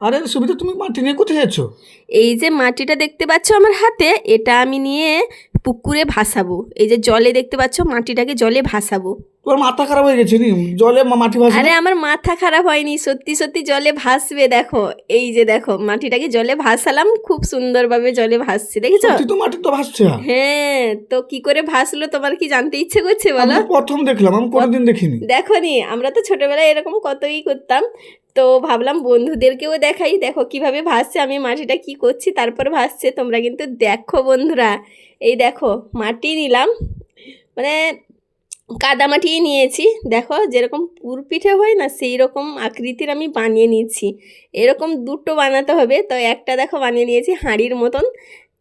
আরে সুবিধা, তুমি মাটি নিয়ে কোথায় যাচ্ছ? এই যে মাটিটা দেখতে পাচ্ছ আমার হাতে, এটা আমি নিয়ে পুকুরে ভাসাবো। এই যে জলে দেখতে পাচ্ছ, মাটিটাকে জলে ভাসাবো। তোমার মাথা খারাপ হয়ে গেছে নি? জলে মাটি ভাসবে? আরে আমার মাথা খারাপ হয়নি, সত্যি সত্যি জলে ভাসবে। দেখো, এই যে দেখো, মাটিটাকে জলে ভাসালাম, খুব সুন্দরভাবে জলে ভাসছে, দেখেছো? সত্যি তো মাটি তো ভাসছে। হ্যাঁ, তো কি করে ভাসলো তোমার কি জানতে ইচ্ছে করছে আমি বলো? তো প্রথম দেখলাম, আমি কোনোদিন দেখিনি। দেখো নি, আমরা তো ছোটবেলায় এরকম কতই করতাম। তো ভাবলাম বন্ধুদেরকেও দেখাই, দেখো কিভাবে ভাসছে, আমি মাটিটা কি করছি তারপর ভাসছে। তোমরা কিন্তু দেখো বন্ধুরা, এই দেখো মাটি নিলাম, মানে কাদামাটি নিয়েছি। দেখো যেরকম পুরপিঠে হয় না, সেই রকম আকৃতির আমি বানিয়ে নিয়েছি। এরকম দুটো বানাতে হবে, তো একটা দেখো বানিয়ে নিয়েছি হাঁড়ির মতন।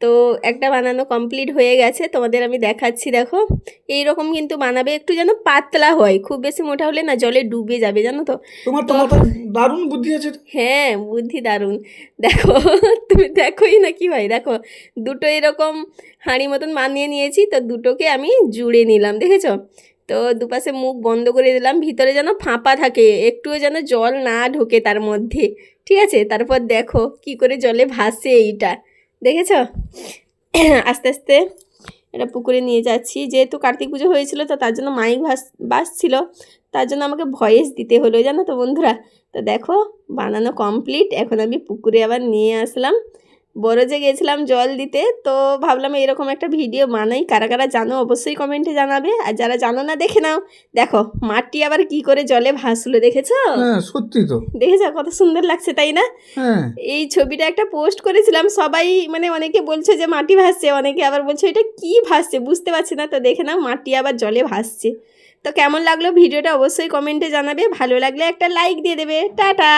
তো একটা বানানো কমপ্লিট হয়ে গেছে, তোমাদের আমি দেখাচ্ছি। দেখো এই রকম কিন্তু বানাবে, একটু যেন পাতলা হয়, খুব বেশি মোটা হলে না জলে ডুবে যাবে, জানো তো। তোমার তো তো মাথায় দারুণ বুদ্ধি আছে। হ্যাঁ, বুদ্ধি দারুণ। দেখো তুমি দেখোই না কি ভাই, দেখো দুটো এরকম হাঁড়ি মতন বানিয়ে নিয়েছি, তো দুটোকে আমি জুড়ে নিলাম, দেখেছো? তো দুপাশে মুখ বন্ধ করে দিলাম, ভিতরে যেন ফাঁপা থাকে, একটুও যেন জল না ঢোকে তার মধ্যে, ঠিক আছে? তারপর দেখো কি করে জলে ভাসে এইটা, দেখেছো? আস্তে আস্তে এটা পুকুরে নিয়ে যাচ্ছি, যেহেতু কার্তিক পুজো হয়েছিল, তো তার জন্য মাইক বাজছিল, তার জন্য আমাকে ভয়েস দিতে হলো, জানো তো বন্ধুরা। তো দেখো বানানো কমপ্লিট, এখন আমি পুকুরে আবার নিয়ে আসলাম। বরজে গেছিলাম জল দিতে, তো ভাবলাম এরকম একটা ভিডিও বানাই। কারা কারা জানো অবশ্যই কমেন্টে জানাবে, আর যারা জানো না দেখে নাও। দেখো মাটি আবার কি করে জলে ভাসলো, দেখেছো? হ্যাঁ সত্যি তো। দেখেছো কত সুন্দর লাগছে, তাই না? হ্যাঁ। এই ছবিটা একটা পোস্ট করেছিলাম, সবাই মানে অনেকে বলছে যে মাটি ভাসছে, অনেকে আবার বলছে এটা কি ভাসছে বুঝতে পারছি না। তো দেখে নাও মাটি আবার জলে ভাসছে। তো কেমন লাগলো ভিডিওটা অবশ্যই কমেন্টে জানাবে, ভালো লাগলে একটা লাইক দিয়ে দেবে। টাটা।